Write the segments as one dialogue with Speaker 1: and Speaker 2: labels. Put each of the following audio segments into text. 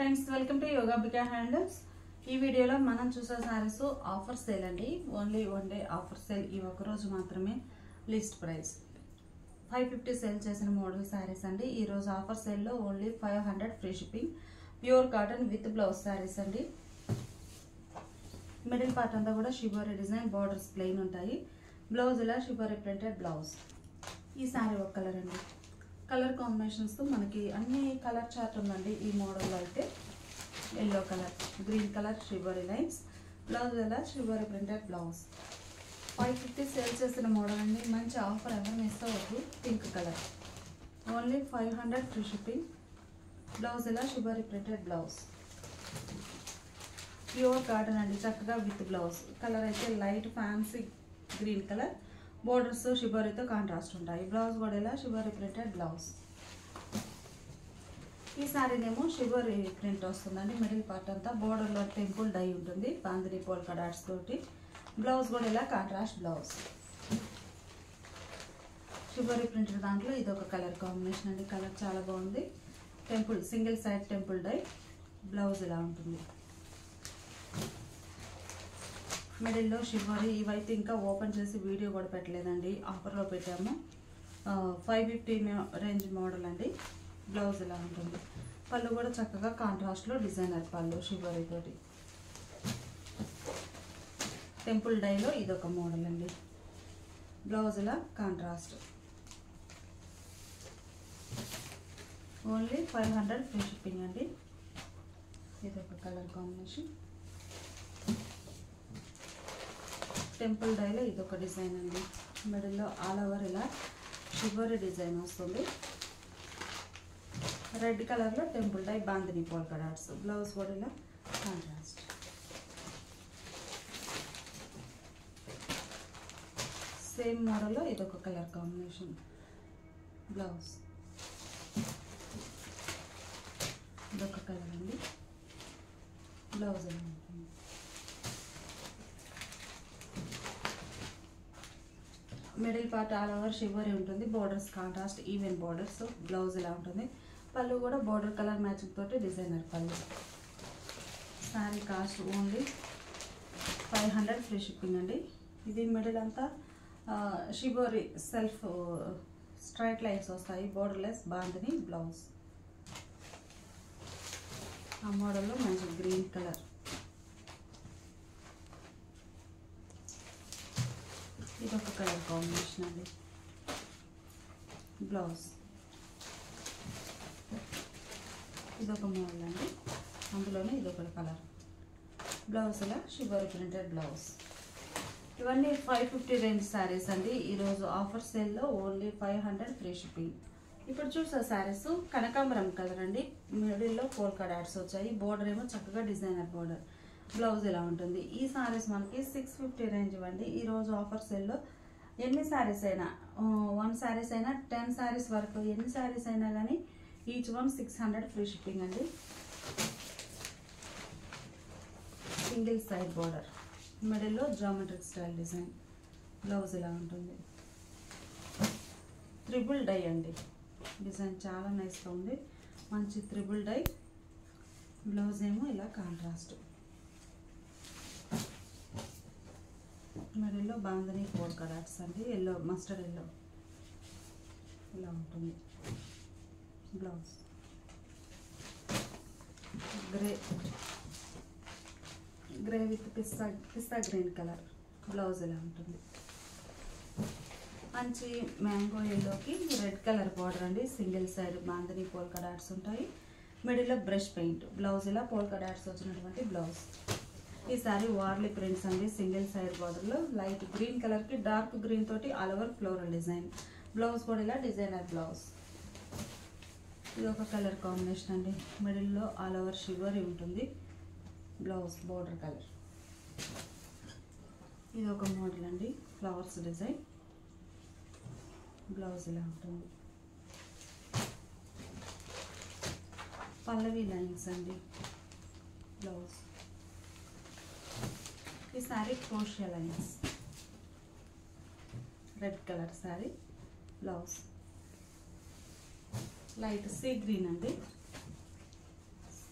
Speaker 1: Friends welcome to Yogambika handlooms. ఈ వీడియోలో మనం చూసే సారీస్ ఆఫర్ సేల్ అండి. Only one day offer sale. ఈ ఒక రోజు మాత్రమే లిస్ట్ ప్రైస్ 550 సేల్ చేసిన మోడల్ సారీస్ అండి. ఈ రోజు ఆఫర్ సేల్లో only 500 free shipping. Pure cotton with blouse saris అండి. మిడిల్ పార్ట్ అంతా కూడా షిబోరి డిజైన్, బార్డర్స్ ప్లెయిన్ ఉంటాయి. బ్లౌజ్ ఇలా షిబోరి ప్రింటెడ్ బ్లౌజ్. ఈ సారీ ఒక కలర్ అండి. కలర్ కాంబినేషన్స్తో మనకి అన్ని కలర్ చార్ట్ ఉందండి. ఈ మోడల్లో అయితే yellow colour, green colour shibori lines, blouse ఇలా షిబోరి ప్రింటెడ్ బ్లౌజ్. 550 సేల్ చేసిన మోడల్ అండి. మంచి ఆఫర్ ఎవరు మిస్ అవ్వద్దు. Pink colour only 500 free shipping. Blouse ఇలా shibori printed blouse. Pure cotton అండి, చక్కగా విత్ బ్లౌజ్. కలర్ అయితే light fancy green colour, borders షిబోరితో కాంట్రాస్ట్ ఉంటాయి. బ్లౌజ్ కూడా ఇలా షిబోరి ప్రింటెడ్ బ్లౌజ్. ఈ సారీనేమో షిబోరి ప్రింట్ వస్తుందండి. మిడిల్ పార్ట్ అంతా బోర్డర్లో టెంపుల్ డై ఉంటుంది, బాందిని పోల్కా డాట్స్ తోటి. బ్లౌజ్ కూడా ఇలా కాంట్రాస్ట్ బ్లౌజ్. షిబోరి ప్రింటెడ్ దాంట్లో ఇది ఒక కలర్ కాంబినేషన్ అండి. కలర్ చాలా బాగుంది. Temple single side temple dye. Blouse ఇలా ఉంటుంది. మిడిల్లో షిబోరి. ఇవైతే ఇంకా ఓపెన్ చేసి వీడియో కూడా పెట్టలేదండి. ఆఫర్లో పెట్టాము. 550 రేంజ్ మోడల్ అండి. బ్లౌజ్ ఇలా ఉంటుంది. పళ్ళు కూడా చక్కగా కాంట్రాస్ట్లో డిజైనర్ పళ్ళు షిబోరి తోటి. టెంపుల్ డైలో ఇదొక మోడల్ అండి. బ్లౌజ్ ఇలా కాంట్రాస్ట్. ఓన్లీ 500 ఫ్రీ షిప్పింగ్ అండి. ఇదొక కలర్ కాంబినేషన్. టెంపుల్ డైలో ఇదొక డిజైన్ అండి. మిడిల్లో ఆల్ ఓవర్ ఇలా షిబోరి డిజైన్ వస్తుంది. రెడ్ కలర్లో temple dye, bandhani polka dots. Blouse కూడా ఇలా కాంట్రాస్ట్. సేమ్ మోడల్లో ఇదొక కలర్ కాంబినేషన్. బ్లౌజ్ ఇదొక కలర్ అండి. బ్లౌజ్ ఎలా ఉంటుంది. Middle part all over shibori ఉంటుంది. Borders contrast even borders. Blouse ఇలా ఉంటుంది. పళ్ళు కూడా బోర్డర్ కలర్ మ్యాచింగ్ తోటి designer pallu. Sari cost only 500 free shipping అండి. ఇది మిడిల్ అంతా షిబోరి సెల్ఫ్ స్ట్రైట్ లైన్స్ వస్తాయి. Borderless bandhani blouse. ఆ మోడల్లో మంచి గ్రీన్ కలర్. ఇదొక కలర్ కాంబినేషన్ అండి. బ్లౌజ్ ఇదొక మోడల్ అండి. అందులోనే ఇదొక కలర్. బ్లౌజ్ ఇలా షిబోరి ప్రింటెడ్ బ్లౌజ్. ఇవన్నీ 550 రేంజ్ శారీస్ అండి. ఈరోజు ఆఫర్ సేల్లో ఓన్లీ 500 ఫ్రీ షిప్పింగ్. ఇప్పుడు చూసే శారీస్ కనకాంబరం కలర్ అండి. మిడిల్లో పోల్కా డాట్స్ వచ్చాయి. బోర్డర్ ఏమో చక్కగా డిజైనర్ బోర్డర్. బ్లౌజ్ ఇలా ఉంటుంది. ఈ శారీస్ మనకి 650 రేంజ్ ఇవ్వండి. ఈరోజు ఆఫర్ సేల్లో ఎన్ని శారీస్ అయినా 1 శారీస్ అయినా 10 శారీస్ వరకు ఎన్ని శారీస్ అయినా కానీ ఈచ్ వన్ 600 ఫ్రీ షిప్పింగ్ అండి. సింగిల్ సైడ్ బోర్డర్, మిడిల్లో జామెట్రిక్ స్టైల్ డిజైన్. బ్లౌజ్ ఇలా ఉంటుంది. త్రిబుల్ డై అండి. డిజైన్ చాలా నైస్గా ఉంది. మంచి త్రిబుల్ డై. బ్లౌజ్ ఏమో ఇలా కాంట్రాస్ట్. మిడిల్లో బాందిని పోల్కా డాట్స్ అండి. ఎల్లో, మస్టర్డ్ ఎల్లో ఇలా ఉంటుంది. Blouse grey with pista green colour. Blouse ఇలా ఉంటుంది. మంచి మ్యాంగో ఎల్లోకి రెడ్ కలర్ బార్డర్ అండి. Single side bandhani polka dots ఉంటాయి. మిడిల్లో బ్రష్ పెయింట్. బ్లౌజ్ ఇలా పోల్కా డాట్స్ వచ్చినటువంటి బ్లౌజ్. ఈసారి వార్లీ ప్రింట్స్ అండి. సింగిల్ సైడ్ బార్డర్లో లైట్ గ్రీన్ కలర్కి డార్క్ గ్రీన్ తోటి all over floral design. Blouse కూడా ఇలా డిజైనర్ బ్లౌజ్. ఇది ఒక కలర్ కాంబినేషన్ అండి. మిడిల్లో ఆల్ ఓవర్ షిబోరి ఉంటుంది. Blouse border colour. ఇది ఒక మోడల్ అండి. Flowers design. బ్లౌజ్ ఇలా ఉంటుంది. పల్లవి లైన్స్ అండి. బ్లౌజ్. ఈ sari crochet lines. Red colour sari. Blouse light sea green అండి.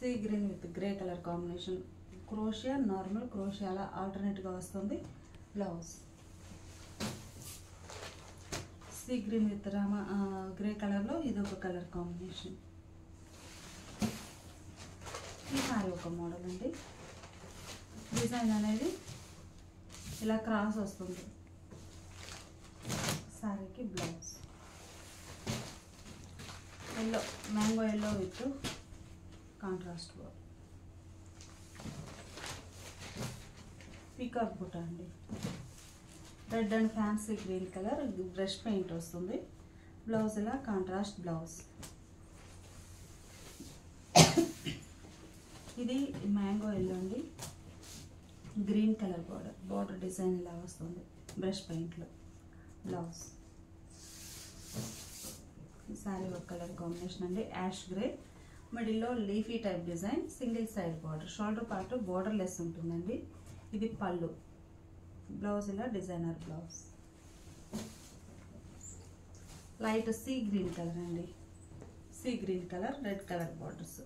Speaker 1: Sea green with grey colour combination, crochet normal crochet అలా ఆల్టర్నేట్గా వస్తుంది blouse. Sea green with grey కలర్లో ఇదొక కలర్ కాంబినేషన్. ఈ సారీ ఒక మోడల్ అండి. డిజైన్ అనేది ఇలా క్రాస్ వస్తుంది. సారీకి blouse yellow, mango yellow with contrast border. Peacock బుట్ట అండి. Red and fancy green colour brush paint వస్తుంది. బ్లౌజ్ ఇలా కాంట్రాస్ట్ బ్లౌజ్. ఇది మ్యాంగో ఎల్లో అండి. గ్రీన్ కలర్ బార్డర్ డిజైన్ ఇలా వస్తుంది బ్రష్ పెయింట్లో. బ్లౌజ్. ఈ సారీ ఒక కలర్ కాంబినేషన్ అండి, యాష్ గ్రే. మిడిల్లో leafy type design, single side border. Shoulder part borderless ఉంటుందండి. ఇది పళ్ళు. బ్లౌజ్ ఇలా designer blouse. Light sea green colour అండి. Sea green colour, red colour borders.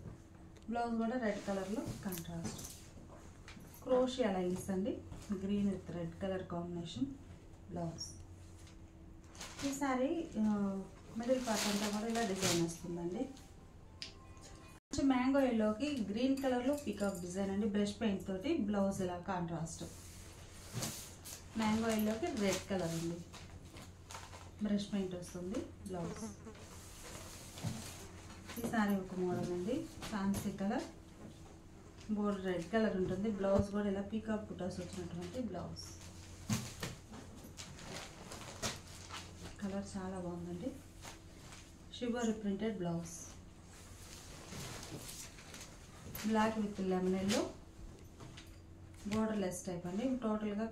Speaker 1: Blouse కూడా రెడ్ కలర్లో కాంట్రాస్ట్. క్రోషియా లైన్స్ అండి, green with red colour combination. Blouse. ఈ sorry middle part అంతా కూడా ఇలా డిజైన్ వస్తుందండి. మ్యాంగో ఎల్లోకి గ్రీన్ కలర్లో పీకాక్ డిజైన్ అండి, బ్రష్ పెయింట్ తోటి. బ్లౌజ్ ఇలా కాంట్రాస్ట్. మ్యాంగో ఎల్లోకి రెడ్ కలర్ అండి, బ్రష్ పెయింట్ వస్తుంది. బ్లౌజ్. ఈ సారీ ఒక మోడల్ అండి, fancy colour, border red colour ఉంటుంది. బ్లౌజ్ కూడా ఇలా పీకాక్ బుటాస్ వచ్చినటువంటి బ్లౌజ్. కలర్ చాలా బాగుందండి. Shibori printed blouse. Black with lemon yellow, border less type అండి. టోటల్గా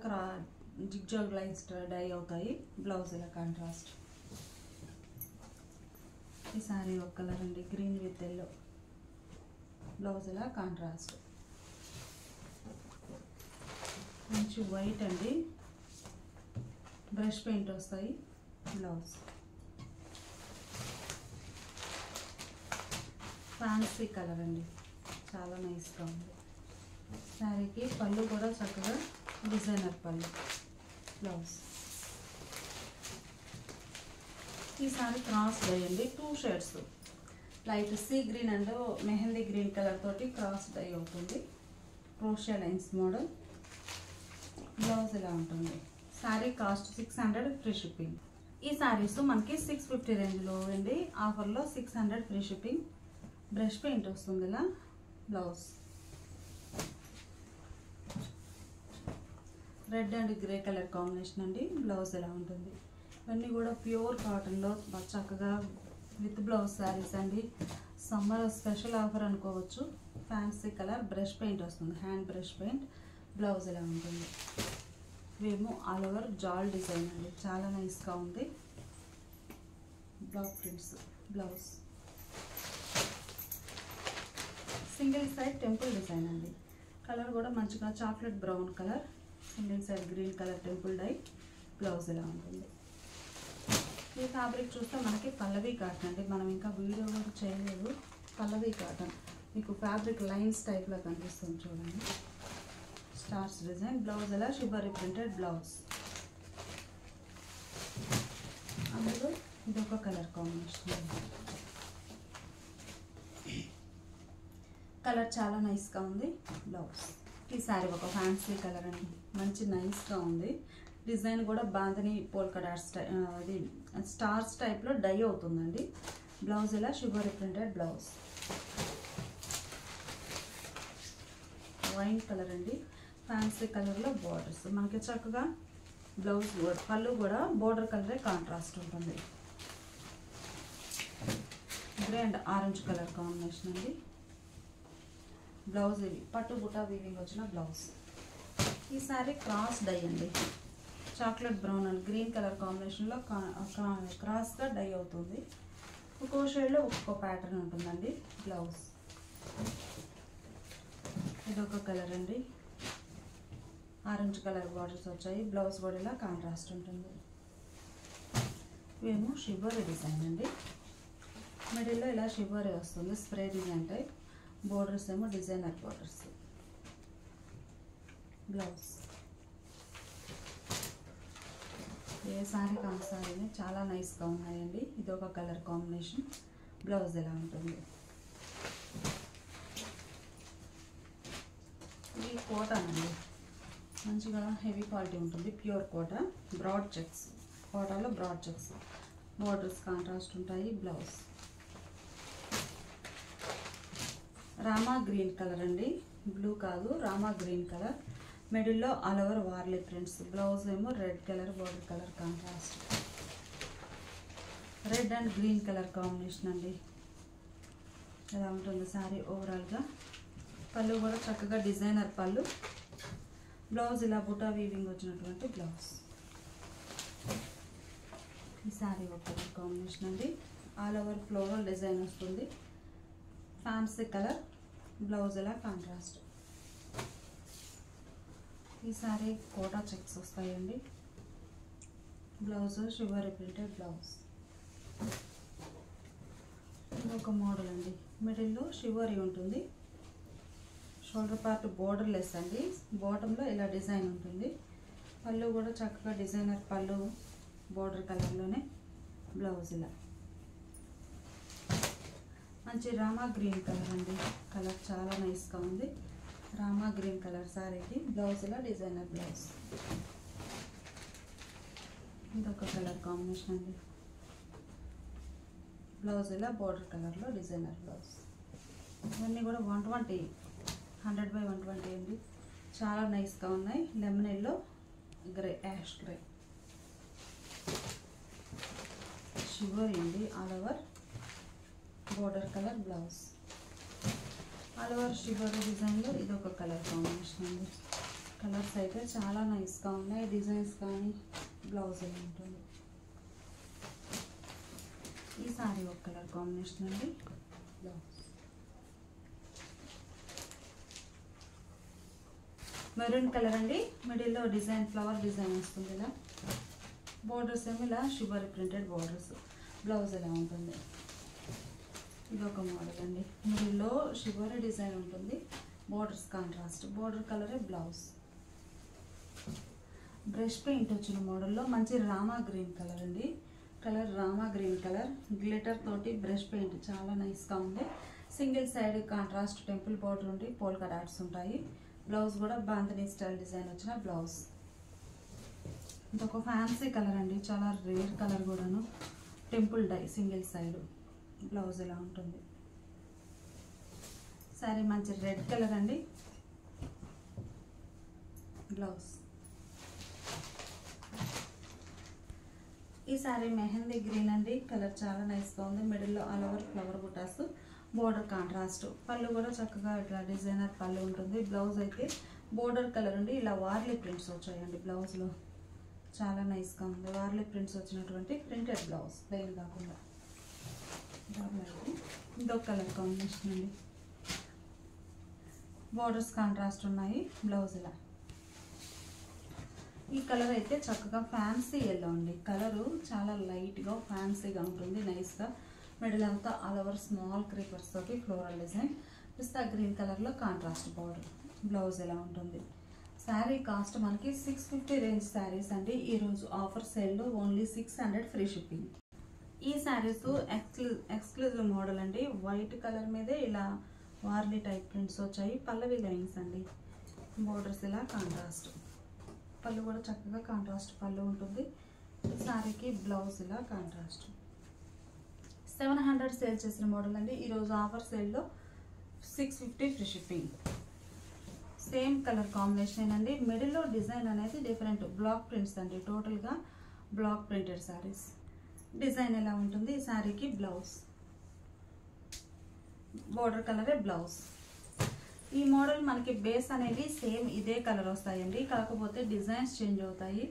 Speaker 1: జిగ్జాగ్ లైన్స్ డై అవుతాయి. బ్లౌజ్ ఇలా కాంట్రాస్ట్. ఈ సారీ ఒక కలర్ అండి, గ్రీన్ విత్ ఎల్లో. బ్లౌజ్ ఇలా కాంట్రాస్ట్. మంచి వైట్ అండి, బ్రష్ పెయింట్ వస్తాయి. బ్లౌజ్. ఫ్యాన్సీ కలర్ అండి, చాలా నైస్గా ఉంది. శారీకి పళ్ళు కూడా చక్కగా డిజైనర్ పళ్ళు. బ్లౌజ్. ఈ సారీ క్రాస్ వేయండి, 2 shades. Light sea green and mehndi green colour తోటి క్రాస్ డై అవుతుంది. క్రోషియా లైన్స్ మోడల్. బ్లౌజ్ ఇలా ఉంటుంది. Sari cost 600, free shipping. ఈ శారీస్ మనకి 650 రేంజ్లో అండి. ఆఫర్లో 600 ఫ్రీ షిప్పింగ్. బ్రష్ పెయింట్ వస్తుంది ఇలా. Blouse. Red and grey colour combination అండి. బ్లౌజ్ ఎలా ఉంటుంది. ఇవన్నీ కూడా ప్యూర్ కాటన్లో చక్కగా విత్ బ్లౌజ్ శారీస్ అండి. సమ్మర్ స్పెషల్ ఆఫర్ అనుకోవచ్చు. ఫ్యాన్సీ కలర్, బ్రష్ పెయింట్ వస్తుంది, హ్యాండ్ బ్రష్ పెయింట్. బ్లౌజ్ ఎలా ఉంటుంది. ఇవేమో ఆల్ ఓవర్ జాల్ డిజైన్ అండి, చాలా నైస్గా ఉంది. Block prints. Blouse. Single side temple design అండి. కలర్ కూడా మంచిగా chocolate brown colour, single side green colour temple dye. Blouse ఎలా ఉంటుంది. ఈ ఫ్యాబ్రిక్ చూస్తే మనకి పల్లవి కాటన్ అండి. మనం ఇంకా వీడియో కూడా చేయలేదు. పల్లవి కాటన్ మీకు ఫ్యాబ్రిక్ లైన్స్ టైప్లో కనిపిస్తుంది చూడండి. Stars design. బ్లౌజ్ ఎలా షిబోరి ప్రింటెడ్ బ్లౌజ్. అందులో ఇదొక కలర్ కాంబినేషన్. కలర్ చాలా నైస్గా ఉంది. బ్లౌజ్. ఈ సారీ ఒక ఫ్యాన్సీ కలర్ అండి, మంచి నైస్గా ఉంది. డిజైన్ కూడా బాందని పోల్కా డాట్స్ అది స్టార్స్ టైప్లో డై అవుతుందండి. బ్లౌజ్ ఇలా shibori printed blouse. Wine colour అండి, ఫ్యాన్సీ కలర్లో బార్డర్స్. మనకి చక్కగా బ్లౌజ్ పళ్ళు కూడా బోర్డర్ కలరే కాంట్రాస్ట్ ఉంటుంది. Grey and orange colour combination అండి. బ్లౌజ్ ఇవి పట్టు బుటా వీవింగ్ వచ్చిన బ్లౌజ్. ఈ సారీ క్రాస్ డై అండి. Chocolate brown and green colour కాంబినేషన్లో క్రాస్గా డై అవుతుంది. ఒక్కో షేడ్లో ఒక్కో ప్యాటర్న్ ఉంటుందండి. బ్లౌజ్. ఇదొక కలర్ అండి, ఆరెంజ్ కలర్ బార్డర్స్ వచ్చాయి. బ్లౌజ్ కూడా ఇలా కాంట్రాస్ట్ ఉంటుంది. ఇవేమో షిబోరి డిజైన్ అండి. మిడిల్లో ఇలా షిబోరి వస్తుంది, స్ప్రే డిజైన్ టైప్. బోర్డర్స్ ఏమో డిజైనర్ బోర్డర్స్. బ్లౌజ్ ఏ సారీ కాని సారీని చాలా నైస్గా ఉన్నాయండి. ఇది ఒక కలర్ కాంబినేషన్. బ్లౌజ్ ఎలా ఉంటుంది? ఇది కాటన్ అండి, మంచిగా హెవీ క్వాలిటీ ఉంటుంది. ప్యూర్ కాటన్, బ్రాడ్ చెక్స్, కోటాలో బ్రాడ్ చెక్స్, బోర్డర్స్ కాంట్రాస్ట్ ఉంటాయి. బ్లౌజ్ రామా గ్రీన్ కలర్ అండి, బ్లూ కాదు, రామా గ్రీన్ కలర్. మిడిల్లో all over Warli prints. Blouse ఏమో red colour, border colour contrast. Red and green colour combination అండి. ఎలా ఉంటుంది శారీ ఓవరాల్గా? పళ్ళు కూడా చక్కగా డిజైనర్ పళ్ళు. బ్లౌజ్ ఇలా బుటా వీవింగ్ వచ్చినటువంటి బ్లౌజ్. ఈ శారీ ఒక కలర్ కాంబినేషన్ అండి. ఆల్ ఓవర్ ఫ్లోరల్ డిజైన్ వస్తుంది. Fancy colour. బ్లౌజ్ ఇలా కాంట్రాస్ట్. ఈ శారీ కోటా చెక్స్ వస్తాయండి. Blouse shibori printed blouse. ఇది ఒక మోడల్ అండి, మిడిల్లో షివరీ ఉంటుంది. షోల్డర్ పార్ట్ బోర్డర్ లెస్ అండి, బాటంలో ఇలా డిజైన్ ఉంటుంది. పళ్ళు కూడా చక్కగా డిజైనర్ పళ్ళు, బోర్డర్ కలర్లోనే. బ్లౌజ్ ఇలా మంచి రామా గ్రీన్ కలర్ అండి. కలర్ చాలా నైస్గా ఉంది. రామా గ్రీన్ కలర్ శారీకి బ్లౌజ్ ఇలా డిజైనర్ బ్లౌజ్. ఇదొక కలర్ కాంబినేషన్ అండి. బ్లౌజ్ ఇలా బోర్డర్ కలర్లో డిజైనర్ బ్లౌజ్. ఇవన్నీ కూడా 120, 100/120 అండి. చాలా నైస్గా ఉన్నాయి. Lemon yellow, grey, ash grey. Shibori అండి, all over border colour blouse. All over shibori డిజైన్లో ఇది ఒక కలర్ కాంబినేషన్ అండి. కలర్స్ అయితే చాలా నైస్గా ఉన్నాయి. డిజైన్స్ కానీ బ్లౌజ్ ఎలా ఉంటుంది? ఈ సారీ ఒక కలర్ కాంబినేషన్ అండి. బ్లౌజ్ మెరూన్ కలర్ అండి. మిడిల్లో డిజైన్, ఫ్లవర్ డిజైన్ వస్తుంది. ఇలా బోర్డర్స్ ఏమో ఇలా షివరీ ప్రింటెడ్ బోర్డర్స్. బ్లౌజ్ ఎలా ఉంటుంది? ఇది ఒక మోడల్ అండి, మిడిల్లో షివరీ డిజైన్ ఉంటుంది. బోర్డర్స్ కాంట్రాస్ట్, బోర్డర్ కలరే బ్లౌజ్. బ్రష్ పెయింట్ వచ్చిన మోడల్లో మంచి రామా గ్రీన్ కలర్ అండి. కలర్ రామా గ్రీన్ కలర్, గ్లిటర్ తోటి బ్రష్ పెయింట్ చాలా నైస్గా ఉంది. Single side contrast temple border ఉండి పోల్కా డాట్స్ ఉంటాయి. బ్లౌజ్ కూడా బాంధనీ స్టైల్ డిజైన్ వచ్చిన బ్లౌజ్. ఇదొక ఫ్యాన్సీ కలర్ అండి, చాలా రేర్ కలర్ కూడాను. Temple dye single side. Blouse ఎలా ఉంటుంది? సారీ మంచి రెడ్ కలర్ అండి. బ్లౌజ్ ఈ సారీ మెహందీ గ్రీన్ అండి. కలర్ చాలా నైస్గా ఉంది. మిడిల్లో ఆల్ ఓవర్ ఫ్లవర్ బుటాస్, బోర్డర్ కాంట్రాస్ట్. పళ్ళు కూడా చక్కగా ఇట్లా డిజైనర్ పళ్ళు ఉంటుంది. బ్లౌజ్ అయితే బోర్డర్ కలర్ ఉండి ఇలా వార్లీ ప్రింట్స్ వచ్చాయండి బ్లౌజ్లో. చాలా నైస్గా ఉంది. వార్లీ ప్రింట్స్ వచ్చినటువంటి ప్రింటెడ్ బ్లౌజ్, ప్లెయిన్ కాకుండా. ఇదొక కలర్ కాంబినేషన్ అండి. బోర్డర్స్ కాంట్రాస్ట్ ఉన్నాయి. బ్లౌజ్ ఇలా. ఈ కలర్ అయితే చక్కగా ఫ్యాన్సీ ఎల్లో అండి. కలరు చాలా లైట్గా ఫ్యాన్సీగా ఉంటుంది, నైస్గా. మిడిల్ అంతా ఆల్ ఓవర్ స్మాల్ క్రీపర్స్ తోటి ఫ్లోరల్ డిజైన్. పిస్తా గ్రీన్ కలర్లో కాంట్రాస్ట్ బోర్డర్. బ్లౌజ్ ఎలా ఉంటుంది? శారీ కాస్ట్ మనకి 650 రేంజ్ శారీస్ అండి. ఈరోజు ఆఫర్ సేల్లో ఓన్లీ 600 ఫ్రీ షిప్పింగ్. ఈ శారీస్ ఎక్స్క్లూజివ్ మోడల్ అండి. వైట్ కలర్ మీదే ఇలా వార్లీ టైప్ ప్రింట్స్ వచ్చాయి. పల్లవి లైన్స్ అండి. బోర్డర్స్ ఇలా కాంట్రాస్ట్. పళ్ళు కూడా చక్కగా కాంట్రాస్ట్ పళ్ళు ఉంటుంది. శారీకి బ్లౌజ్ ఇలా కాంట్రాస్ట్. 700 సేల్ చేసిన మోడల్ అండి. ఈరోజు ఆఫర్ సేల్లో 650 free shipping. Same colour combination అండి. మిడిల్లో డిజైన్ అనేది డిఫరెంట్ బ్లాక్ ప్రింట్స్ అండి. టోటల్గా బ్లాక్ ప్రింటెడ్ శారీస్. డిజైన్ ఎలా ఉంటుంది? ఈ శారీకి బ్లౌజ్, బోర్డర్ కలరే బ్లౌజ్. ఈ మోడల్ మనకి బేస్ అనేది సేమ్ ఇదే కలర్ వస్తాయండి, కాకపోతే డిజైన్స్ చేంజ్ అవుతాయి.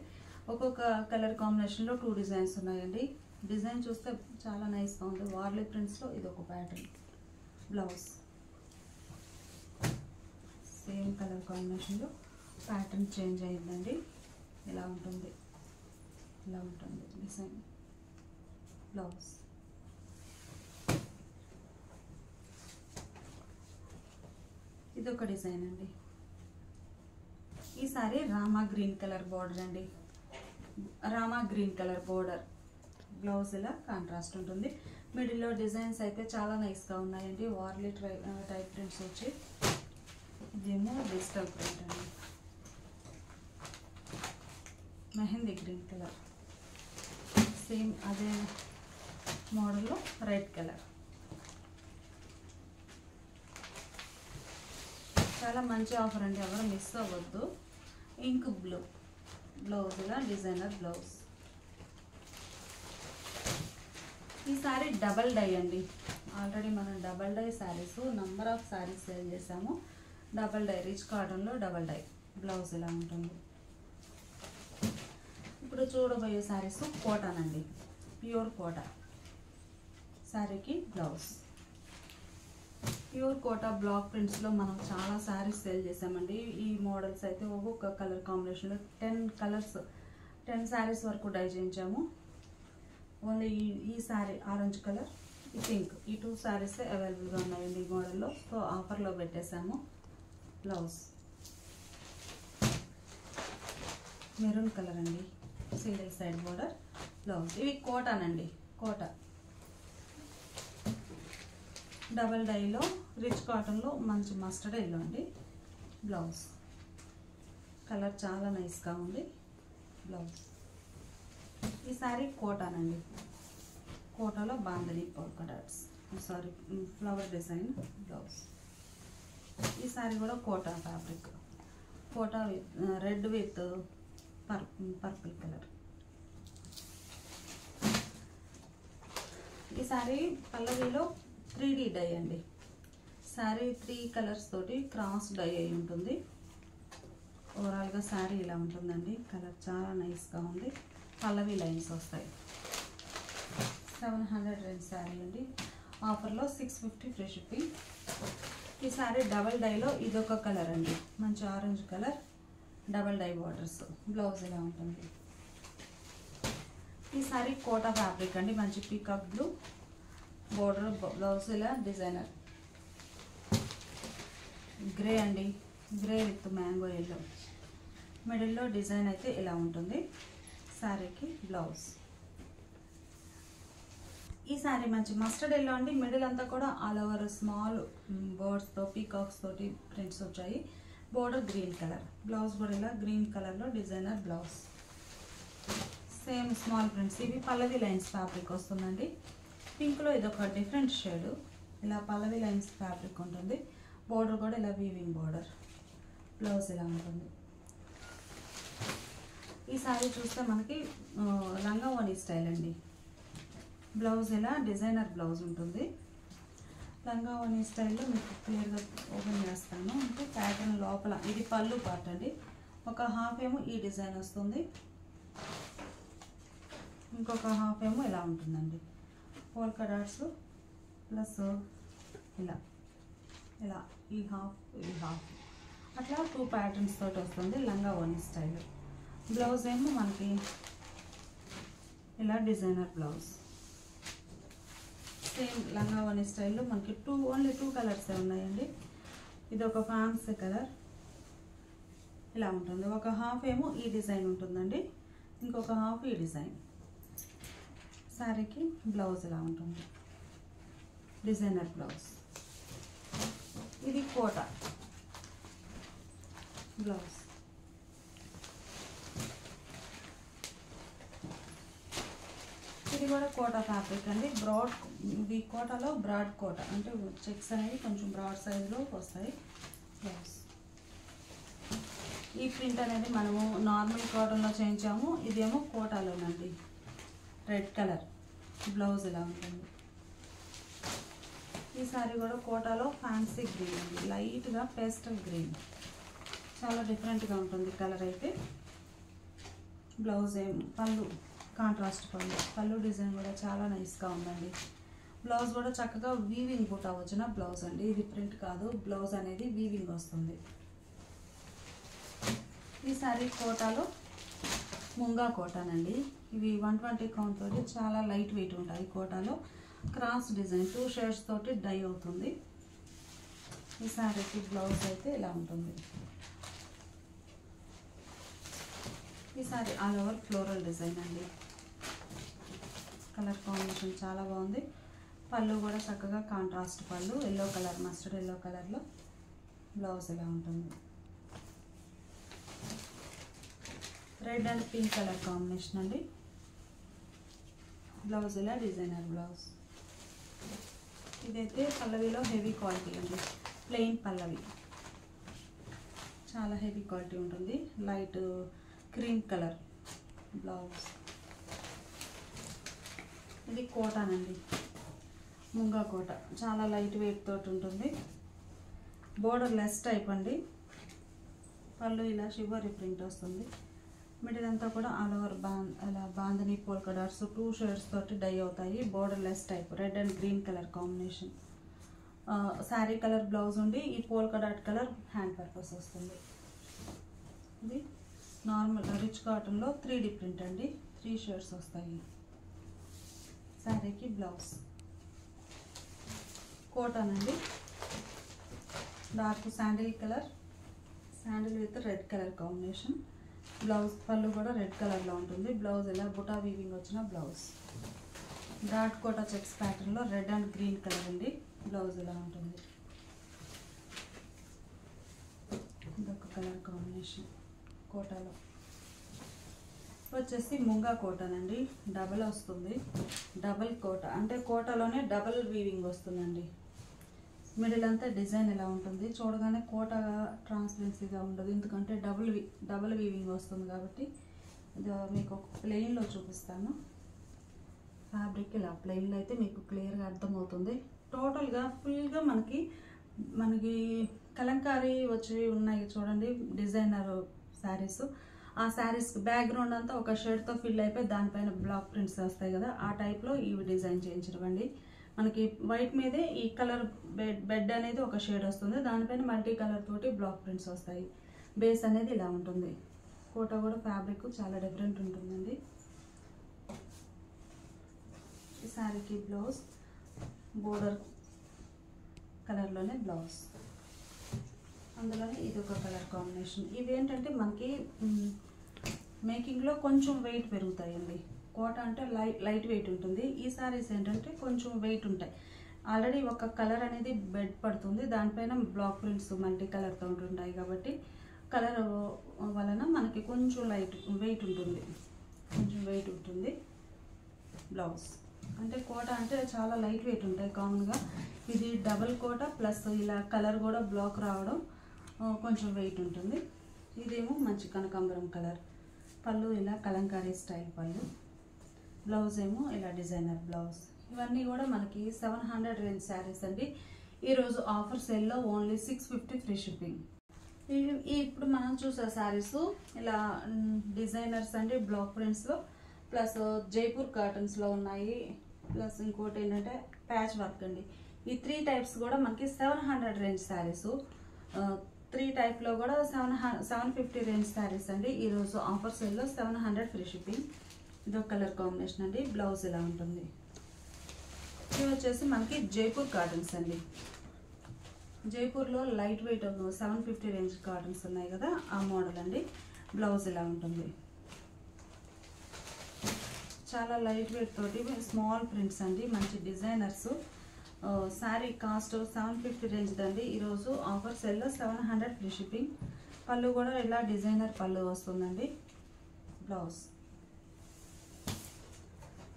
Speaker 1: ఒక్కొక్క కలర్ కాంబినేషన్లో 2 డిజైన్స్ ఉన్నాయండి. డిజైన్ చూస్తే చాలా నైస్గా ఉంది. వార్లీ ప్రింట్స్లో ఇది ఒక ప్యాటర్న్. బ్లౌజ్ సేమ్ కలర్ కాంబినేషన్లో ప్యాటర్న్ చేంజ్ అయ్యిందండి. ఇలా ఉంటుంది, ఇలా ఉంటుంది డిజైన్. బ్లౌజ్ ఇదొక డిజైన్ అండి. ఈ sari Rama green colour border అండి. Rama green colour border. Blouse ఇలా కాంట్రాస్ట్ ఉంటుంది. మిడిల్లో డిజైన్స్ అయితే చాలా నైస్గా ఉన్నాయండి. వార్లీ టైప్ ప్రింట్స్ వచ్చి ఇదేమో డిజిటల్ ప్రింట్ అండి. మెహందీ గ్రీన్ కలర్, సేమ్ అదే మోడల్లో రెడ్ కలర్. చాలా మంచి ఆఫర్ అండి, ఎవరు మిస్ అవ్వద్దు. ఇంక్ బ్లూ బ్లౌజ్, ఇలా డిజైనర్ బ్లౌజ్. ఈ సారీ డబల్ డై అండి. ఆల్రెడీ మనం double dye saris number of saris sale చేసాము. డబల్ డై రిచ్ కాటన్లో డబల్ డై బ్లౌజ్ ఇలా ఉంటుంది. ఇప్పుడు చూడబోయే శారీస్ కోటాన్ అండి, ప్యూర్ కోటా. శారీకి బ్లౌజ్ ప్యూర్ కోటా బ్లాక్ ప్రింట్స్లో మనం చాలా శారీస్ సేల్ చేసామండి. ఈ మోడల్స్ అయితే ఒక్కొక్క కలర్ కాంబినేషన్లో 10 శారీస్ వరకు డై చేయించాము. ఓన్లీ ఈ శారీ ఆరెంజ్ కలర్, ఈ పింక్, ఈ 2 శారీస్ అవైలబుల్గా ఉన్నాయండి ఈ మోడల్లో. సో ఆఫర్లో పెట్టేశాము. బ్లౌజ్ మెరూన్ కలర్ అండి, సింగిల్ సైడ్ బోర్డర్ బ్లౌజ్. ఇవి కోటాన్ అండి, కోటా డబల్ డైలో రిచ్ కాటన్లో మంచి మస్టర్డ్ ఎల్లో అండి. బ్లౌజ్ కలర్ చాలా నైస్గా ఉంది. బ్లౌజ్ ఈ సారీ కోటాన్ అండి. కోటాలో bandhani polka dots, sari flower design blouse. ఈ సారీ కూడా Kota fabric, Kota with red with purple colour. ఈ సారీ పల్లవిలో 3D డై అండి. శారీ 3 కలర్స్ తోటి క్రాస్ డై అయి ఉంటుంది. ఓవరాల్గా శారీ ఇలా ఉంటుందండి. కలర్ చాలా నైస్గా ఉంది. పల్లవి లైన్స్ వస్తాయి. 700 రేంజ్ శారీ అండి. ఆఫర్లో 650 ఫ్రీ షిప్పింగ్. ఈ శారీ డబల్ డైలో ఇదొక కలర్ అండి, మంచి orange colour, double dye borders. Blouse ఇలా ఉంటుంది. ఈ శారీ కోటా ఫ్యాబ్రిక్ అండి, మంచి పీకాక్ బ్లూ బోర్డర్, బ్లౌజ్ ఇలా డిజైనర్. గ్రే అండి, గ్రే విత్ మ్యాంగో ఎల్లో. మిడిల్లో డిజైన్ అయితే ఇలా ఉంటుంది. శారీకి బ్లౌజ్. ఈ శారీ మంచి మస్టర్డ్ ఎల్లో అండి. మిడిల్ అంతా కూడా ఆల్ ఓవర్ స్మాల్ బర్డ్స్తో పీకాక్స్ తోటి ప్రింట్స్ వచ్చాయి. బోర్డర్ గ్రీన్ కలర్, బ్లౌజ్ కూడా ఇలా గ్రీన్ కలర్లో designer blouse. Same small prints. ఇవి పల్లవి లైన్స్ ఫ్యాబ్రిక్ వస్తుందండి. పింక్లో ఇదొక డిఫరెంట్ షేడ్. ఇలా పల్లవి లైన్స్ ఫ్యాబ్రిక్ ఉంటుంది. బోర్డర్ కూడా ఇలా వీవింగ్ బోర్డర్. బ్లౌజ్ ఇలా ఉంటుంది. ఈ సారీ చూస్తే మనకి లంగా ఓని స్టైల్ అండి. బ్లౌజ్ ఇలా డిజైనర్ బ్లౌజ్ ఉంటుంది. లంగా ఓని స్టైల్లో మీకు క్లియర్గా ఓపెన్ చేస్తాను. అంటే ప్యాటర్న్ లోపల ఇది పళ్ళు పార్ట్ అండి. ఒక హాఫ్ ఏమో ఈ డిజైన్ వస్తుంది, ఇంకొక హాఫ్ ఏమో ఇలా ఉంటుందండి. పోల్కా డాట్స్ ప్లస్ ఇలా ఇలా ఈ హాఫ్ అట్లా 2 ప్యాటర్న్స్ తోటి వస్తుంది లంగా ఓని స్టైల్. బ్లౌజ్ ఏమో మనకి ఇలా డిజైనర్ బ్లౌజ్. సేమ్ లంగా ఓని స్టైల్లో మనకి ఓన్లీ 2 కలర్సే ఉన్నాయండి. ఇది ఒక ఫ్యాన్సీ కలర్ ఇలా ఉంటుంది. ఒక హాఫ్ ఏమో ఈ డిజైన్ ఉంటుందండి, ఇంకొక హాఫ్ ఈ డిజైన్. శారీకి బ్లౌజ్ ఇలా ఉంటుంది, డిజైనర్ బ్లౌజ్. ఇది కోటా బ్లౌజ్. ఇది కూడా కోటా ఫ్యాబ్రిక్ అండి. బ్రాడ్, ఇది కోటాలో బ్రాడ్ కోటా అంటే చెక్స్ అనేవి కొంచెం బ్రాడ్ సైజులో వస్తాయి. బ్లౌజ్. ఈ ప్రింట్ అనేది మనము నార్మల్ కాటన్లో చేయించాము. ఇదేమో కోటాలోనండి, రెడ్ కలర్. బ్లౌజ్ ఇలా ఉంటుంది. ఈ సారీ కూడా కోటాలో ఫ్యాన్సీ గ్రీన్ అండి, లైట్గా పేస్టల్ గ్రీన్. చాలా డిఫరెంట్గా ఉంటుంది కలర్ అయితే. బ్లౌజ్ ఏం పళ్ళు కాంట్రాస్ట్ పళ్ళు డిజైన్ కూడా చాలా నైస్గా ఉందండి. బ్లౌజ్ కూడా చక్కగా వీవింగ్ బుట్ట వచ్చిన బ్లౌజ్ అండి. ఇది ప్రింట్ కాదు, బ్లౌజ్ అనేది వీవింగ్ వస్తుంది. ఈ సారీ కోటాలో ముంగా కోటానండి. ఇవి 120 కౌంట్ తోటి చాలా లైట్ వెయిట్ ఉంటాయి. కోటాలో క్రాస్ డిజైన్ 2 షేడ్స్ తోటి డై అవుతుంది. ఈ శారీకి బ్లౌజ్ అయితే ఇలా ఉంటుంది. ఈ sari all over floral design అండి. కలర్ కాంబినేషన్ చాలా బాగుంది. పళ్ళు కూడా చక్కగా కాంట్రాస్ట్ పళ్ళు, ఎల్లో కలర్, మస్టర్డ్ ఎల్లో కలర్లో. బ్లౌజ్ ఇలా ఉంటుంది. Red and pink colour combination అండి. బ్లౌజ్ ఇలా డిజైనర్ బ్లౌజ్. ఇదైతే పల్లవిలో హెవీ క్వాలిటీ అండి. ప్లెయిన్ పల్లవి, చాలా హెవీ క్వాలిటీ ఉంటుంది. Light cream colour blouse. ఇది కోటాన్ అండి, ముంగా కోట. చాలా లైట్ వెయిట్ తోటి ఉంటుంది. బోర్డర్ లెస్ టైప్ అండి. పళ్ళు ఇలా షివరీ ప్రింట్ వస్తుంది. మిడిల్ అంతా కూడా ఆల్ ఓవర్ ఇలా బాందని పోల్కా డాట్స్ 2 షేడ్స్ తోటి డై అవుతాయి. Border less type, red and green colour combination. Sari colour blouse ఉండి ఈ polka dot colour hand purpose వస్తుంది. ఇది నార్మల్ రిచ్ కాటన్లో 3D ప్రింట్ అండి. 3 షేడ్స్ వస్తాయి. శారీకి బ్లౌజ్ కోటాన్ అండి. Dark sandal colour, sandal with red colour combination. Blouse పళ్ళు కూడా రెడ్ కలర్లో ఉంటుంది. బ్లౌజ్ ఇలా బుటా వీవింగ్ వచ్చిన బ్లౌజ్. డాట్ కోటా చెక్స్ ప్యాటర్న్లో రెడ్ అండ్ గ్రీన్ కలర్ అండి. బ్లౌజ్ ఇలా ఉంటుంది. ఇదొక కలర్ కాంబినేషన్ కోటాలో. వచ్చేసి ముంగా కోటాన్ అండి. డబల్ వస్తుంది. డబల్ కోట అంటే కోటాలోనే డబల్ వీవింగ్ వస్తుందండి. మిడిల్ అంతా డిజైన్ ఇలా ఉంటుంది. చూడగానే కోట ట్రాన్స్పరెన్సీగా ఉండదు, ఎందుకంటే డబల్ వీవింగ్ వస్తుంది కాబట్టి. ఇది మీకు ఒక ప్లెయిన్లో చూపిస్తాను. ఫ్యాబ్రిక్ ఇలా ప్లెయిన్లో అయితే మీకు క్లియర్గా అర్థమవుతుంది. టోటల్గా ఫుల్గా మనకి కలంకారీ వచ్చి ఉన్నాయి చూడండి, డిజైనర్ శారీస్. ఆ శారీస్కి బ్యాక్గ్రౌండ్ అంతా ఒక షేడ్తో ఫిల్ అయిపోయి దానిపైన బ్లాక్ ప్రింట్స్ వస్తాయి కదా, ఆ టైప్లో ఇవి డిజైన్ చేయించడండి. మనకి వైట్ మీదే ఈ కలర్ బెడ్ అనేది ఒక షేడ్ వస్తుంది, దానిపైన మల్టీ కలర్ తోటి బ్లాక్ ప్రింట్స్ వస్తాయి. బేస్ అనేది ఇలా ఉంటుంది. కోట కూడా ఫ్యాబ్రిక్ చాలా డిఫరెంట్ ఉంటుందండి. ఈ శారీకి బ్లౌజ్ బోర్డర్ కలర్లోనే బ్లౌజ్. అందులోనే ఇది ఒక కలర్ కాంబినేషన్. ఇవి ఏంటంటే మనకి మేకింగ్లో కొంచెం వెయిట్ పెరుగుతాయండి. కోట అంటే లైట్ వెయిట్ ఉంటుంది. ఈ సారీస్ ఏంటంటే కొంచెం వెయిట్ ఉంటాయి. ఆల్రెడీ ఒక కలర్ అనేది బెడ్ పడుతుంది, దానిపైన బ్లాక్ ప్రింట్స్ మల్టీ కలర్తో ఉంటుంటాయి కాబట్టి కలర్ వలన మనకి కొంచెం వెయిట్ ఉంటుంది. కొంచెం వెయిట్ ఉంటుంది. బ్లౌజ్ అంటే కోట అంటే చాలా లైట్ వెయిట్ ఉంటాయి కామన్గా. ఇది డబల్ కోట ప్లస్ ఇలా కలర్ కూడా బ్లాక్ రావడం కొంచెం వెయిట్ ఉంటుంది. ఇదేమో మంచి కనకాంబరం కలర్. పళ్ళు ఇలా కలంకారీ స్టైల్ పళ్ళు. బ్లౌజ్ ఏమో ఇలా డిజైనర్ బ్లౌజ్. ఇవన్నీ కూడా మనకి 700 రేంజ్ శారీస్ అండి. ఈరోజు ఆఫర్ సేల్లో ఓన్లీ 650 ఫ్రీ షిప్పింగ్. ఇప్పుడు మనం చూసే శారీస్ ఇలా డిజైనర్స్ అండి, బ్లాక్ ప్రింట్స్లో ప్లస్ జైపూర్ కాటన్స్లో ఉన్నాయి. ప్లస్ ఇంకోటి ఏంటంటే ప్యాచ్ వర్క్ అండి. ఈ 3 టైప్స్ కూడా మనకి 700 రేంజ్ శారీస్. 3 టైప్లో కూడా 750 రేంజ్ శారీస్ అండి. ఈరోజు ఆఫర్ సేల్లో 700 ఫ్రీ షిప్పింగ్. ఇదో కలర్ కాంబినేషన్ అండి. బ్లౌజ్ ఇలా ఉంటుంది. ఇవి వచ్చేసి మనకి జైపూర్ కాటన్స్ అండి. జైపూర్లో లైట్ వెయిట్ 750 రేంజ్ కాటన్స్ ఉన్నాయి కదా, ఆ మోడల్ అండి. బ్లౌజ్ ఇలా ఉంటుంది. చాలా లైట్ వెయిట్ తోటి స్మాల్ ప్రింట్స్ అండి, మంచి డిజైనర్స్. శారీ కాస్ట్ 750 రేంజ్ అండి. ఈరోజు ఆఫర్ సెల్లో 700 ఫ్రీ షిప్పింగ్. పళ్ళు కూడా ఇలా డిజైనర్ పళ్ళు వస్తుందండి. బ్లౌజ్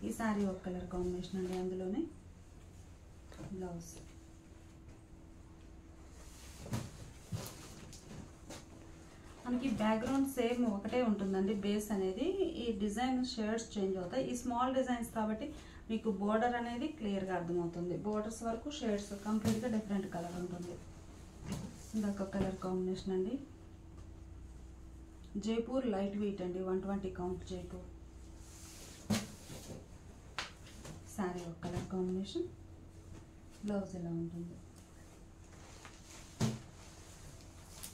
Speaker 1: ఈ శారీ ఒక కలర్ కాంబినేషన్ అండి. అందులోనే బ్లౌజ్. మనకి బ్యాక్గ్రౌండ్ సేమ్ ఒకటే ఉంటుందండి. బేస్ అనేది ఈ డిజైన్ షేడ్స్ చేంజ్ అవుతాయి. ఈ స్మాల్ డిజైన్స్ కాబట్టి మీకు బోర్డర్ అనేది క్లియర్గా అర్థమవుతుంది. బోర్డర్స్ వరకు షేడ్స్ కంప్లీట్గా డిఫరెంట్ కలర్ ఉంటుంది. ఇదొక కలర్ కాంబినేషన్ అండి. జైపూర్ లైట్ వెయిట్ అండి, 120 కౌంట్ జైపూర్. శారీ ఒక కలర్ కాంబినేషన్. బ్లౌజ్ ఇలా ఉంటుంది.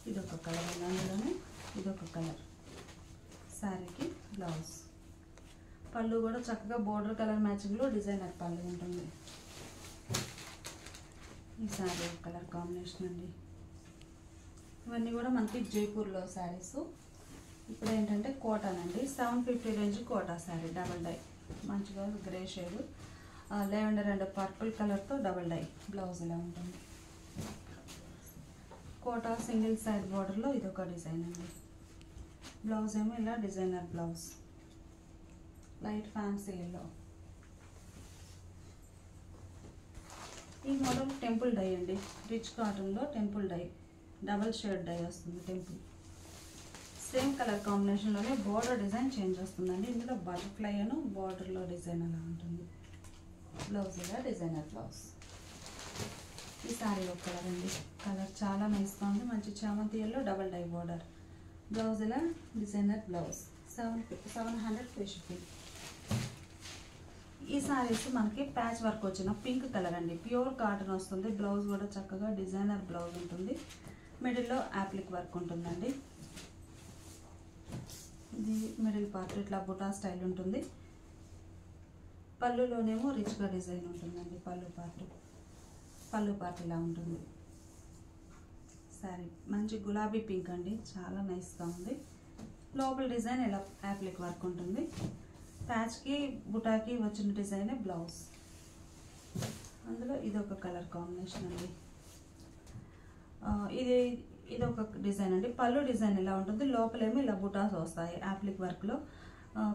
Speaker 1: ఇదొక కలర్, అందులోనే ఇదొక కలర్. శారీకి బ్లౌజ్. పళ్ళు కూడా చక్కగా బోర్డర్ కలర్ మ్యాచింగ్లో డిజైనర్ పళ్ళు ఉంటుంది. ఈ శారీ కలర్ కాంబినేషన్ అండి. ఇవన్నీ కూడా మనకి జైపూర్లో శారీస్. ఇప్పుడు ఏంటంటే కోటాన్ అండి, 750 range Kota sari, double dye, మంచిగా grey shade, lavender and purple కలర్తో డబల్ డై బ్లౌజ్ ఇలా ఉంటుంది. కోటా సింగిల్ సైడ్ బార్డర్లో ఇదొక డిజైన్ అండి. బ్లౌజ్ ఏమో ఇలా designer blouse, light fancy yellow. ఈ మోడల్ టెంపుల్ డై అండి, రిచ్ కాటన్లో temple dye, double shade dye వస్తుంది టెంపుల్. సేమ్ కలర్ కాంబినేషన్లోనే బార్డర్ డిజైన్ చేంజ్ వస్తుందండి. ఇందులో బటర్ఫ్లై అను బార్డర్లో డిజైన్ అలా ఉంటుంది. బ్లౌజ్ ఇలా డిజైనర్ బ్లౌజ్. ఈ శారీ ఒక కలర్ అండి, కలర్ చాలా నైస్గా ఉంది, మంచి చామంతి yellow double dye border. Blouse ఇలా డిజైనర్ బ్లౌజ్. 700 free shipping. ఈ శారీస్ మనకి ప్యాచ్ వర్క్ వచ్చిన పింక్ కలర్ అండి, ప్యూర్ కాటన్ వస్తుంది. బ్లౌజ్ కూడా చక్కగా డిజైనర్ బ్లౌజ్ ఉంటుంది. మిడిల్లో యాప్లిక్ వర్క్ ఉంటుందండి. ఇది మిడిల్ పార్ట్ ఇట్లా బుటా స్టైల్ ఉంటుంది. పళ్ళులోనేమో రిచ్గా డిజైన్ ఉంటుందండి. పళ్ళు పార్ట్ ఇలా ఉంటుంది. శారీ మంచి గులాబీ పింక్ అండి, చాలా నైస్గా ఉంది. లోపల డిజైన్ ఇలా యాప్లిక్ వర్క్ ఉంటుంది. ప్యాచ్కి బుటాకి వచ్చిన డిజైన్ బ్లౌజ్. అందులో ఇదొక కలర్ కాంబినేషన్ అండి. ఇదొక డిజైన్ అండి. పళ్ళు డిజైన్ ఇలా ఉంటుంది, లోపలేమో ఇలా బుటాస్ వస్తాయి యాప్లిక్ వర్క్లో.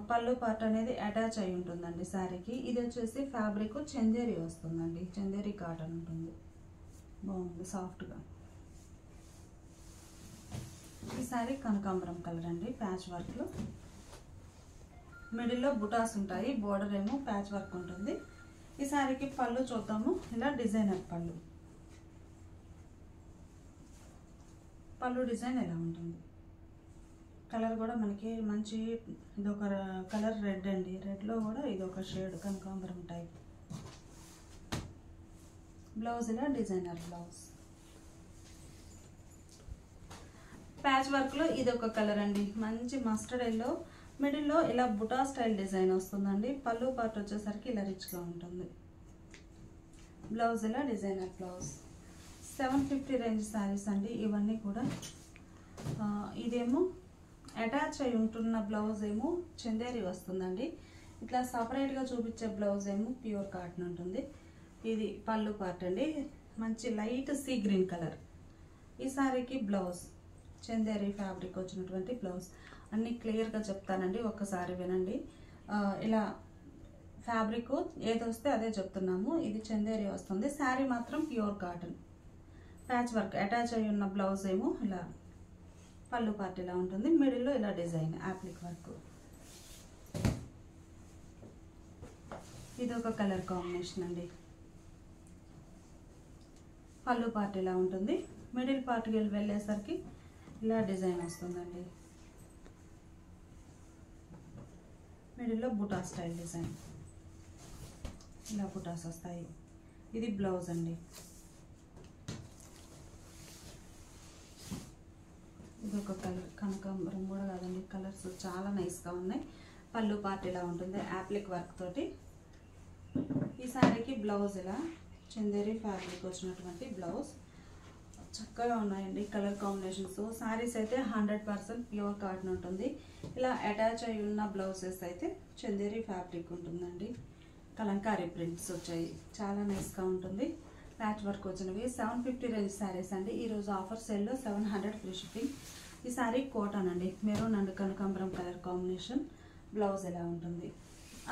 Speaker 1: పళ్ళు పార్ట్ అనేది అటాచ్ అయి ఉంటుందండి శారీకి. ఇది వచ్చేసి ఫ్యాబ్రిక్ చందేరి వస్తుందండి, చందేరి కాటన్ ఉంటుంది, బాగుంది సాఫ్ట్గా. ఈ శారీ కనకాంబరం కలర్ అండి, ప్యాచ్ వర్క్లో. మిడిల్లో బుటాస్ ఉంటాయి, బోర్డర్ ఏమో ప్యాచ్ వర్క్ ఉంటుంది. ఈ శారీకి పళ్ళు చూద్దాము. ఇలా డిజైనర్ పళ్ళు డిజైన్ ఎలా ఉంటుంది. కలర్ కూడా మనకి మంచి ఇదొక కలర్ రెడ్ అండి, రెడ్లో కూడా ఇదొక షేడ్ కనకాంబరం టైప్. బ్లౌజ్ ఇలా డిజైనర్ బ్లౌజ్. ప్యాచ్ వర్క్లో ఇదొక కలర్ అండి, మంచి మస్టర్డ్ ఎల్లో, మిడిల్లో ఇలా బుటా స్టైల్ డిజైన్ వస్తుందండి. పళ్ళు పార్ట్ వచ్చేసరికి ఇలా రిచ్గా ఉంటుంది. బ్లౌజ్ ఇలా డిజైనర్ బ్లౌజ్. 750 రేంజ్ శారీస్ అండి ఇవన్నీ కూడా. ఇదేమో అటాచ్ అయి ఉంటున్న బ్లౌజ్ ఏమో చందేరి వస్తుందండి. ఇట్లా సపరేట్గా చూపించే బ్లౌజ్ ఏమో ప్యూర్ కాటన్ ఉంటుంది. ఇది పళ్ళు పార్ట్ అండి, మంచి లైట్ సీ గ్రీన్ కలర్. ఈ శారీకి బ్లౌజ్ చందేరి ఫ్యాబ్రిక్ వచ్చినటువంటి బ్లౌజ్. అన్నీ క్లియర్గా చెప్తానండి, ఒక్కసారి వినండి. ఇలా ఫ్యాబ్రిక్ ఏది వస్తే అదే చెప్తున్నాము. ఇది చందేరి వస్తుంది, శారీ మాత్రం pure cotton. Patch work attach అయి ఉన్న బ్లౌజ్ ఏమో ఇలా పళ్ళు పార్ట్ ఇలా ఉంటుంది. మిడిల్లో ఇలా డిజైన్ యాప్లిక్ వర్క్. ఇది ఒక కలర్ కాంబినేషన్ అండి. పళ్ళు పార్ట్ ఇలా ఉంటుంది, మిడిల్ పార్ట్కి వెళ్ళేసరికి ఇలా డిజైన్ వస్తుందండి. మిడిల్లో బుటా స్టైల్ డిజైన్, ఇలా బుటాస్ వస్తాయి. ఇది బ్లౌజ్ అండి. ఇది ఒక కలర్, కనకాంబరం కూడా కాదండి, కలర్స్ చాలా నైస్గా ఉన్నాయి. పళ్ళు పార్ట్ ఇలా ఉంటుంది యాప్లిక్ వర్క్ తోటి. ఈ శారీకి బ్లౌజ్ ఇలా చందేరి ఫ్యాబ్రిక్ వచ్చినటువంటి బ్లౌజ్. చక్కగా ఉన్నాయండి కలర్ కాంబినేషన్స్. శారీస్ అయితే 100% ప్యూర్ కాటన్ ఉంటుంది. ఇలా అటాచ్ అయి ఉన్న బ్లౌజెస్ అయితే చందేరి ఫ్యాబ్రిక్ ఉంటుందండి. కలంకారీ ప్రింట్స్ వచ్చాయి, చాలా నైస్గా ఉంటుంది. ప్యాచ్ వర్క్ వచ్చినవి. 750 రేంజ్ శారీస్ అండి. ఈరోజు ఆఫర్ సేల్లో 700 ఫ్రీ షిప్పింగ్. ఈ శారీ కోటన్ అండి, మెరూన్ అండ్ కనకాంబరం కలర్ కాంబినేషన్. బ్లౌజ్ ఎలా ఉంటుంది.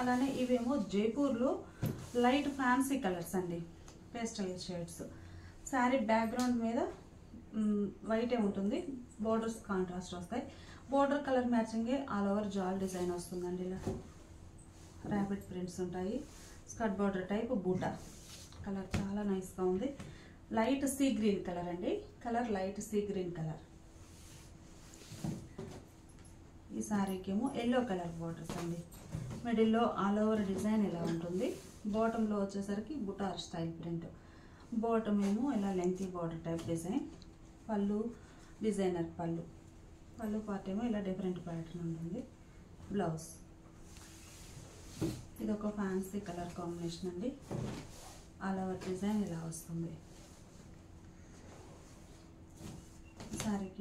Speaker 1: అలానే ఇవేమో జైపూర్లో లైట్ ఫ్యాన్సీ కలర్స్ అండి, పేస్టల్ షేడ్స్. శారీ బ్యాక్గ్రౌండ్ మీద వైటే ఉంటుంది, బోర్డర్స్ కాంట్రాస్ట్ వస్తాయి. బోర్డర్ కలర్ మ్యాచింగే ఆల్ ఓవర్ జాల్ డిజైన్ వస్తుందండి. ఇలా ర్యాపిడ్ ప్రింట్స్ ఉంటాయి. స్కర్ట్ బోర్డర్ టైప్ బూటా. కలర్ చాలా నైస్గా ఉంది. లైట్ సీ గ్రీన్ కలర్ అండి, colour light sea green colour. ఈ శారీకి ఏమో ఎల్లో కలర్ బోర్డర్స్ అండి. మిడిల్లో ఆల్ ఓవర్ డిజైన్ ఇలా ఉంటుంది. బాటంలో వచ్చేసరికి బుటార్ స్టైల్ ప్రింట్. బాటమ్ ఏమో ఇలా లెంతీ బార్డర్ టైప్ డిజైన్. పళ్ళు డిజైనర్ పళ్ళు. పళ్ళు పార్ట్ ఏమో ఇలా డిఫరెంట్ ప్యాటర్న్ ఉంటుంది. బ్లౌజ్ ఇది ఒక ఫ్యాన్సీ కలర్ కాంబినేషన్ అండి. ఆల్ ఓవర్ డిజైన్ ఇలా వస్తుంది.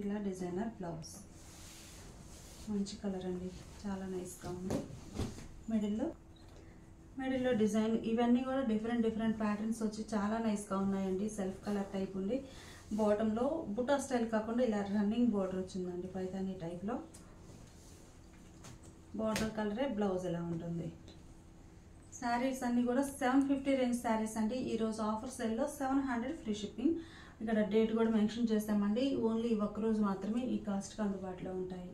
Speaker 1: ఇలా డిజైనర్ బ్లౌజ్, మంచి కలర్ అండి, చాలా నైస్గా ఉంది. మిడిల్లో డిజైన్, ఇవన్నీ కూడా డిఫరెంట్ ప్యాటర్న్స్ వచ్చి చాలా నైస్గా ఉన్నాయండి. సెల్ఫ్ కలర్ టైప్ ఉంది. బాటంలో బుటా స్టైల్ కాకుండా ఇలా రన్నింగ్ బోర్డర్ వచ్చిందండి, పైతానీ టైప్లో. బార్డర్ కలరే బ్లౌజ్ ఎలా ఉంటుంది. శారీస్ అన్నీ కూడా 750 రేంజ్ శారీస్ అండి. ఈరోజు ఆఫర్ సేల్లో 700 ఫ్రీ షిప్పింగ్. ఇక్కడ డేట్ కూడా మెన్షన్ చేస్తామండి. ఓన్లీ ఒక్కరోజు మాత్రమే ఈ కాస్ట్కి అందుబాటులో ఉంటాయి.